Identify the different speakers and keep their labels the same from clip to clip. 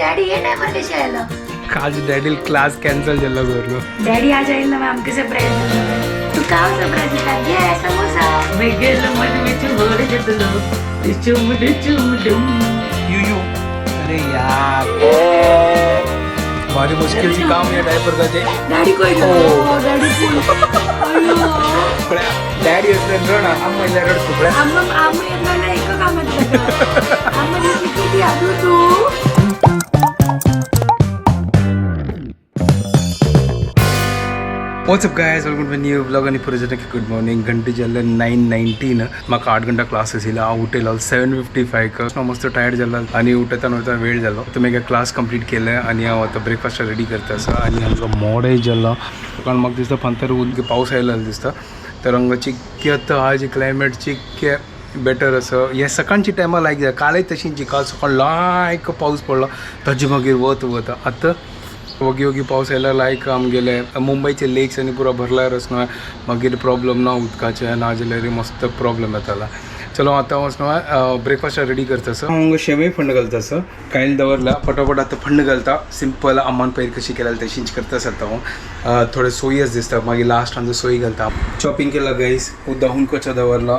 Speaker 1: Daddy ये टायमार कशी आयला
Speaker 2: आज डॅडी क्लास कॅन्सल झाला घरलो.
Speaker 1: डॅडी आज येईल ना आमके सरप्राईज तू का सरप्राईज दिला घे समोसा
Speaker 3: वेगळं मध्ये होडे घेतलं
Speaker 2: यू अरे यार बड़ी मुश्किल सी काम है डायपर का जे
Speaker 1: डॅडी कोई डॅडी
Speaker 2: डॅडी असले ना अम्मा इला रड सुपड्या
Speaker 1: आम्ही यांना एक कामात आम्ही किती आलो तू
Speaker 2: what's up guys welcome to new vlog आणि पुरेजन की गुड मॉर्निंग घंटे जल्ले 9:19 म्हाका 8 घंटा क्लास आशिल्लो हांव उठयलो 7:55 का मस्त टायर्ड जाला आणि उठता वेळ जालो तर मी क्लास कंप्लीट केले आणि हांव आतां ब्रेकफास्ट रेडी करता आसा आणि आमचो मोडय जाला कारण म्हाका दिसता फांतर पावस आयला दिसता तर हांगा चिक्के आतां आज क्लायमेट चिक्के बेटर असं हे सकाळची टायमार लायक जाय कालय तशींची काल सकाळ लायक पावस पडलो ताजे मागीर वत आतां वगी वगी पावस आयला लायक आमगेले मुंबईचे लेक्स आनी पुरो भरल्यार असनो मागीर प्रॉब्लम ना उदकाचे ना जाल्यार मस्त प्रॉब्लम येताला. चलो आतां वचनो ब्रेकफास्ट रेडी करता आसा हांव शेवय फंड घालता आसा कायल दवरला फटाफट आतां फंड घालता सिंपल आमान पयर कशी केल्या तशींच करता आसा हांव थोडे सोयच दिसता मागीर लास्ट आमचो सोय घालता चॉपिंग केला गायस उद्दाहून कशा दवरला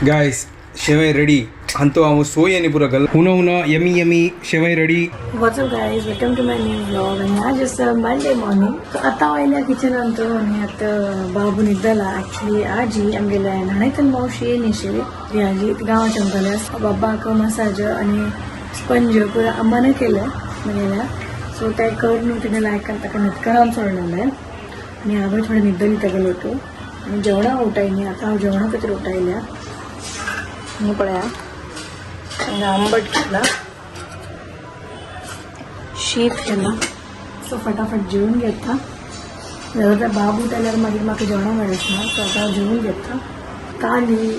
Speaker 2: गायस शेवय रेडी अंतो हांव सोय आनी पुरो घाल हुनो यमी शेवय ready.
Speaker 1: What's up guys welcome to my new vlog आणि आज असं मंडे मॉर्निंग तर आता वयल्या किचनांत आणि आता बाबू निघाला ॲक्च्युली आजी आमगेल्या न्हाणयतल मावशी येयनाशिल्ली ती आजी गांवांत आमगेल्या बाबाक मसाज आणि स्पंज पुरो अम्माने केलं म्हगेल्या सो ते कर न्हू तिने लायकान ताका न्हिदकारान सोडलेलें आणि हांवें थोडें न्हिदली ताका लोटू आणि जेवणाक उठायली आता हांव जेवणा खातीर उठयल्या मग पळया हांगा आंबट घेतला शीत केला सो फटाफट जेवून घेता जर तर बाबू जाल्यार मागीर म्हाका जेवणा मेळचना सो आतां जेवून घेता. काल ही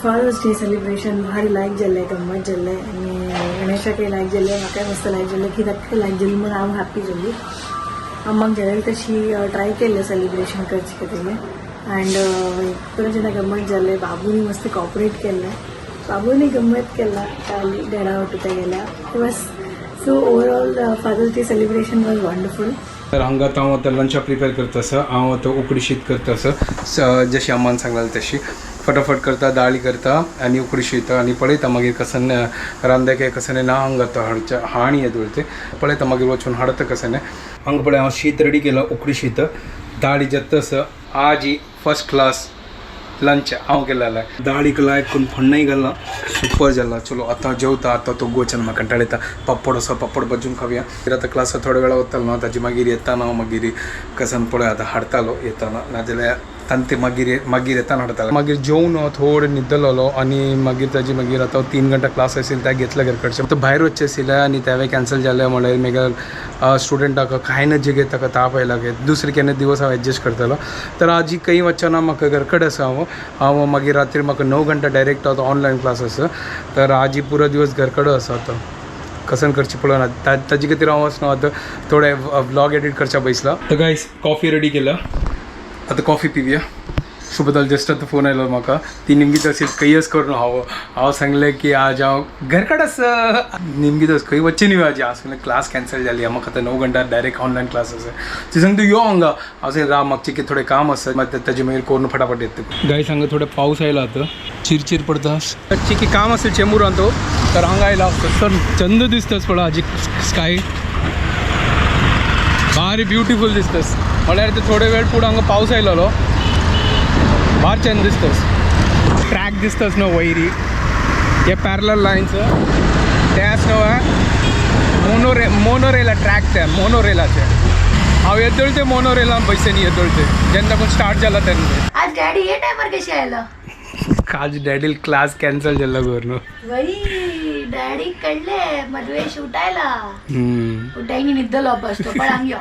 Speaker 1: फादर्स डे सेलिब्रेशन भारी लायक जाल्लें गंमत जाल्लें आनी गणेशाकय लायक जाल्लें म्हाकाय मस्त लायक जाल्लें कित्याक लायक जाल्ली म्हणून हांव हॅप्पी जाल्ली म्हाका जाल्यार तशी ट्राय केल्लें सेलिब्रेशन करचे खातीर अँड बरें जेन्ना गंमत जाल्लें बाबूनी मस्त कॉपरेट केल्लें बाबूनी गंमत केला काल डॅडा उठता गेल्या बस so overall father's day celebration was wonderful.
Speaker 2: तर हांगा हांव आतां लंचा प्रिपेर करता आसा हांव आतां उकडी शीत करता आसा जशी अम्मान सांगलें तशी फटाफट करता दाळी करता आनी उकडी शीत आनी पळयता मागीर कसन रांदके कसने ना हांगा आतां हाडच्या हाणी येत उरते पळयता मागीर वचून हाडता कसने हांगा पळय हांव शीत रेडी केला उकडी शीत दाळी जेत्ता आसा आज ही फर्स्ट क्लास लंच हांव केलेला दाळीक लायक करून फण्णय घालना सुपर जाला. चलो आतां जेवता आतां तो गोचन म्हाका कंटाळटा पापड आसा पापड भाजून खावया मागीर आतां क्लासाक थोडे वेळा वतालो न्हू ताजे मागीर येताना हांव मागीर कसन पळय आतां हाडटालो येताना नाजाल्यार तांते मागीर येताना हाडटालो मागीर जेवून थोडे न्हिदलोलो आनी मागीर ताजी मागीर आतां 3 घंटा क्लास आशिल्लो त्या घेतला घरा कडचे तो भायर वचचें आशिल्लें आनी त्यावेळी कॅन्सल जालें म्हणल्यार मागीर स्टुडंटाक कांय ना जे ताका ताप आयला दुसरे केन्ना दिवस हांव एडजस्ट करतालो तर आजी काही वचना म्हाका घरा कडेन आसा हांव मागीर रात्री म्हाका 9 घंटा डायरेक्ट आतां ऑनलायन क्लास आसा तर आजी पुरो दिवस घरा कडेन आसा आतां कसन करची पळोवना ताजे खातीर हांव वचना आतां थोडे व्लॉग एडिट करच्या बसला. तर गायस कॉफी रेडी केला आतां कॉफी पिवया. शुभदाल जस्ट आतां फोन आयलो म्हाका ती निमगीत अशी खंयच करून हांव सांगलें की आज हांव घरा कडेन आसा निमगीत खंय वच्चें न्ही आज हांव क्लास कॅन्सल जाली म्हाका आतां 9 घंटा डायरेक्ट ऑनलायन क्लास आसा ती सांगता यो हांगा हांव सांग राव म्हाका चिके थोडें काम आसा मागीर ताजे मागीर करून फटाफट येता. गायस हांगा थोडे पावस आयला आतां चिरचिर पडता चिकी काम आसलें चेंबुरान तो तर हांगा आयला तर चंद दिसतास पळय हाजी स्काय भारी ब्युटिफूल दिसतास म्हळ्यार ते थोडे वेळ फुडें हांगा पावस आयलोलो भार चंद दिसतास ट्रॅक दिसतास न्हू वयरी हे पॅरलल लायन्स ते आसा मोनोरेला ट्रॅक ते मोनोरेलाचे हांव येतोळते मोनोरेलान पयशेनी येतोळते जेन्ना पूण स्टार्ट जाला तेन्ना.
Speaker 1: आज डॅडी ये टायमार कशी आयला
Speaker 2: आज डॅडी क्लास कॅन्सल जाला घर न्हू
Speaker 1: वही डॅडी कळले मदवे उठायला उठायनी निद्दलो बस तो पळांग यो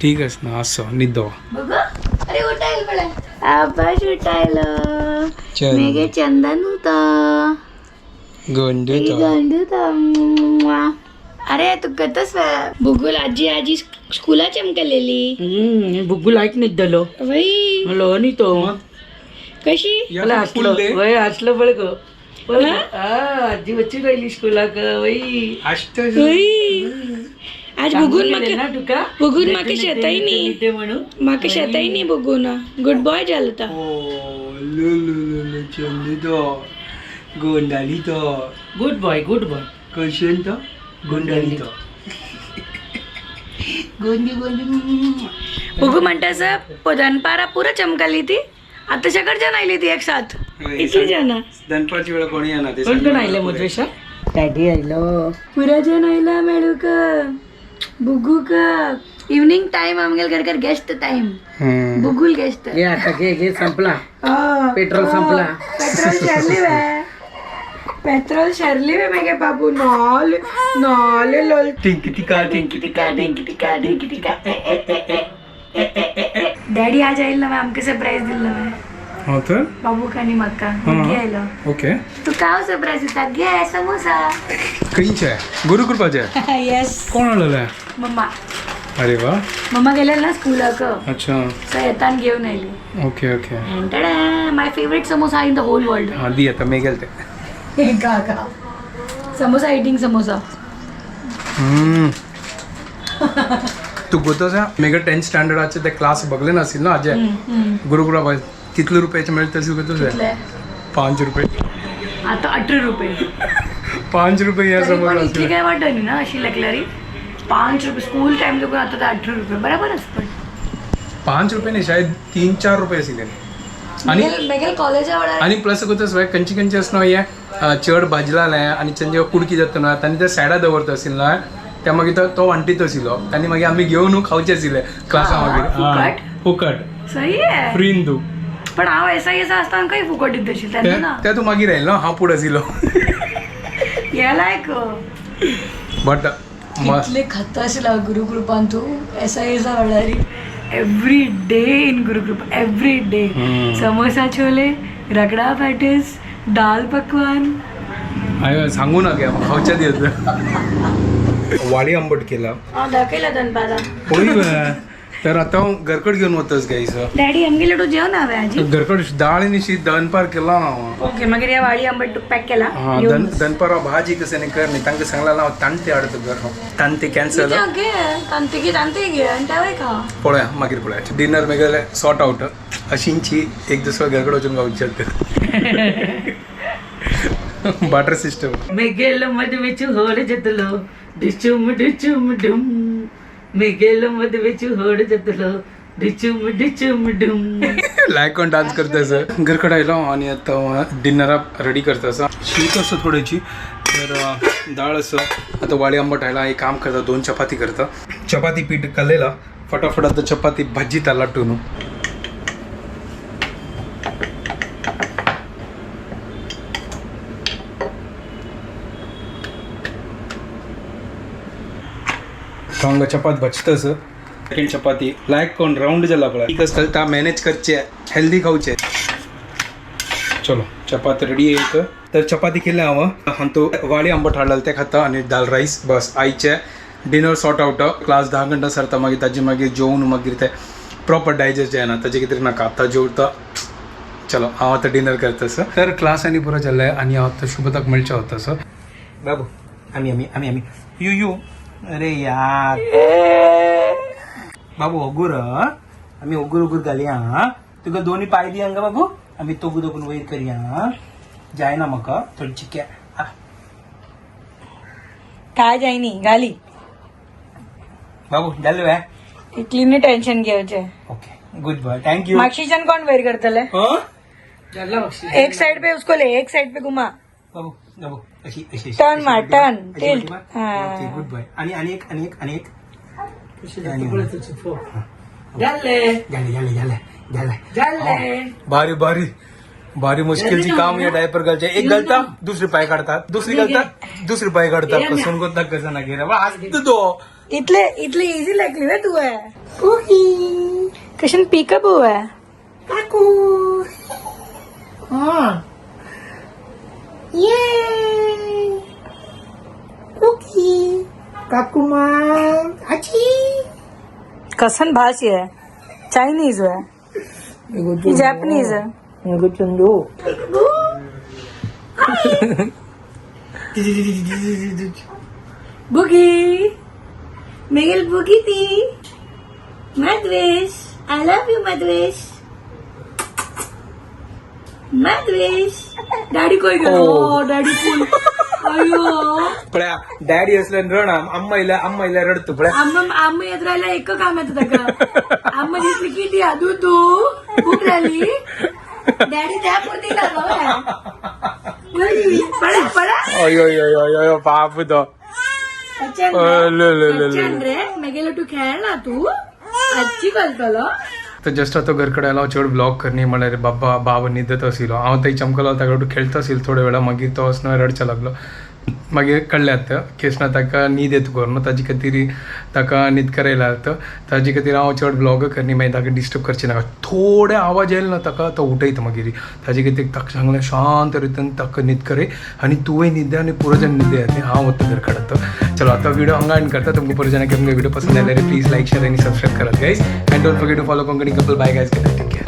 Speaker 2: ठीक आस ना असो निद्दो
Speaker 1: बघ अरे उठायल पळय आबाश उठायलं मेगे चंदन होता गंडूता अरे तू कतस बुगुल आजी स्कूलाची आमकां लेली
Speaker 3: बुग्गू लायक निद्दलो
Speaker 1: वही
Speaker 3: हलो न्ही तो
Speaker 1: कशी
Speaker 3: मला हसलं वय हसलं बळ ग बोला आजी बच्ची राहिली स्कूलाक वई
Speaker 1: आज बघून
Speaker 3: ना तुका
Speaker 1: बघून माके शेताई नी
Speaker 3: ते म्हणून
Speaker 1: माके शेताई नी बघून गुड बॉय झालता
Speaker 2: गोंडाली तो
Speaker 3: गुड बॉय
Speaker 2: कशन तो गोंडाली तो
Speaker 1: बघू म्हणतास दनपारा पुरा चमकाली ती आता शकरजन आयली ती एक साथ इतली जण
Speaker 2: दनपारची वेळ कोणी येणार ते
Speaker 3: कोण कोण आयले मधुरेशा डॅडी आयलो
Speaker 1: पुरा जण आयला मेळू का बघू का इवनिंग टाइम आमगेल कर गेस्ट टाइम बघूल गेस्ट
Speaker 3: ये आता घे संपला पेट्रोल संपला
Speaker 1: पेट्रोल शरली वे मेगे बाबू नाल नाले लोल
Speaker 2: टिंकी टिका
Speaker 1: डॅडी आज आईल ना आमके सरप्राईज दिलं ना
Speaker 2: हो तर
Speaker 1: बाबू खानी मक्का घ्यायला
Speaker 2: ओके
Speaker 1: तू काय सरप्राईज दिता घे समोसा
Speaker 2: कईंचे आहे गुरुकृपाचे आहे
Speaker 1: येस
Speaker 2: कोण आलेलं
Speaker 1: मम्मा
Speaker 2: अरे वा
Speaker 1: मम्मा गेले ना स्कूलाक
Speaker 2: अच्छा
Speaker 1: सो येताना घेऊन आयली
Speaker 2: okay okay
Speaker 1: my favourite samosa in the whole world
Speaker 2: हा दी आता मी गेलते
Speaker 1: का समोसा ईटिंग समोसा
Speaker 2: तू गोतोसा मेगा 10th स्टँडर्डाचे ते क्लास बघले नसतील ना अजय गुरुकुळा कितले रुपयाचे मिळते तसं गोतोस 5 रुपये
Speaker 1: आता 18 रुपये
Speaker 2: 5 रुपये या
Speaker 1: तरी पण
Speaker 2: समोर
Speaker 1: इतली काय वाटत नाही ना अशी लेक्लरी 5 रुपये स्कूल टाइम लोक आता तर 18 रुपये बरोबरच पण
Speaker 2: 5 रुपये नाही शायद 3-4 रुपये असेल
Speaker 1: मेगेल कॉलेज
Speaker 2: आणि प्लस गोतोस कंची कंची असणं या चड भाजला आणि चंजे कुडकी जाता ना तांणी त्या सायडा दवरता असेल ना त्या मागीर तो वांटीत आशिल्लो तांणी मागीर आमी घेवन खावचे आशिल्ले क्लासा मागीर फुकट
Speaker 1: सही आहे
Speaker 2: फ्रीन तू
Speaker 1: पण हांव एसा असताना काही फुकट दित तशी त्यांना ना
Speaker 2: त्या तू मागीर आयलो ना हांव पुढे आशिल्लो
Speaker 1: याला एक
Speaker 2: बट
Speaker 1: कितले खाता आशिल्ला गुरुकृपान तू एसा वाडारी every day in Gurukripa every day samosa chole ragda pattice dal pakwan
Speaker 2: सांगू ना घ्या खावच्या दिवस वाडी आंबट केला
Speaker 1: दाखयला दनपारा
Speaker 2: पळय तर आता हांव घरकड घेवन वतस गाईस
Speaker 1: डॅडी आमगे लडू जेवण हांवें आजी
Speaker 2: घरकड डाळ आनी शीत दनपार केला हांव
Speaker 1: ओके मागीर ह्या वाळी आंबट पॅक केला
Speaker 2: हा दनपार भाजी कसं नाही कर नाही तांकां सांगला हांव तांते हाडतो घर तांते कॅन्सल
Speaker 1: घे तांते घे आणि त्यावेळी खा
Speaker 2: पळया मागीर पळया डिनर मेगले सॉर्ट आउट अशींची एक दुसरो घरकड वचून गावचे बाटर सिस्टम
Speaker 3: मी गेलो मधवेची होड जतलो डिचुम डुम मी गेलो मधवेची होड जतलो डिचुम डुम
Speaker 2: लायक कोण डान्स करता सर घरकड आयलो आणि आता डिनरा रेडी करता सर शीत असो थोड्याची तर डाळ असं आता वाडी आंबट आयला एक काम करता 2 चपाती करता चपाती पीठ काडलेला फटाफट आता चपाती भाजी ताला टून हांगा चपात भजतस सेकंड चपाती लायक कोण राउंड जाला पळय ठीक चलता मॅनेज करचे हेल्दी खावचे चलो चपाती रेडी एक तर चपाती केले हांव तो वाडी आंबट हाडला ते खाता आणि दाल राईस बस आईचे डिनर सॉर्ट आउट क्लास 10 घंटा सरता मागीर ताजे मागीर जेवून मागीर ते प्रॉपर डायजेस्ट जायना ताजे कितें नाका आतां जेवता चलो हांव आतां डिनर करतस तर क्लास आनी पुरो जाल्ले आनी हांव आतां शुभताक मेळचे वतस बाबू आमी यू अरे यार बाबू ओगूर आम्ही ओगूर घालया तुका दोन्ही पाय दिया हांगा बाबू आम्ही तोगू दोगून वयर करया जायना म्हाका थोडी चिक्या
Speaker 1: काय जायनी घाली
Speaker 2: बाबू जालें वे
Speaker 1: इतली टेन्शन घेवचे
Speaker 2: okay good boy thank you
Speaker 1: माक्षीचन कोण वयर करतले एक साइड पे उसको ले एक साइड पे घुमा
Speaker 2: बाबू बाबू अशी अशी
Speaker 1: टर्न मार turn tilt
Speaker 2: okay good boy आणि एक भारी मुश्किलची काम या डायपर घालचे एक घालता दुसरी पाय काढतात दुसरी पाय काढतात कसून कोणता कसं ना गेला तो
Speaker 1: इतले इझी लागली वे तू आहे कशन पिकअप हुआ है काकू ये कुकी काकू मां आची कसन भाषा है चाइनीज है जैपनीज है
Speaker 2: चंदू
Speaker 1: बुगी मेगल बुगी ती Madhvesh I love you Madhvesh Madhvesh daddy कोई गेलो डॅडी फुल अयो
Speaker 2: पळ्या डॅडी असलं रड अम्माईला रडतो पळ्या
Speaker 1: आम्ही येत राहिला एक काम येतं का आम्ही दिसली किती आदू तू भूक राहिली डॅडी त्यापुरती पडा पडा
Speaker 2: अयो बाप तो
Speaker 1: रे मेगेलो तू खेळ ना तू आजची कळतलो
Speaker 2: तर जस्ट आता घरकडे आला चड ब्लॉग करणी म्हळ्यार बाबा बाबा न्हिदत आशिल्लो हांव थंय चमकलो ताका खेळत आशिल्लो थोड्या वेळा मागीर तो असनो रडचा लागलो मागीर कळल्यात केसना ताका न्हीद येत करून ताजे खातीर ताका न्हीद करायला ताजे खातीर हांव चड ब्लॉग करनी मागीर ताका डिस्टर्ब करचे नाका थोडे आवाज येयले ना ताका तो उठयता मागीर ताजे खातीर ताका सांगलें शांत रितीन ताका न्हीद करे आनी तुवें न्हिदे आनी पुरो जण न्हिदे येते हांव वता घर काडत चलो आता व्हिडिओ हांगा एंड करता तुमकां पुरो जणांक व्हिडिओ पसंद आयल्यार प्लीज लायक शेअर आनी सबस्क्राईब करात guys and don't forget to follow Konkani couple bye guys take care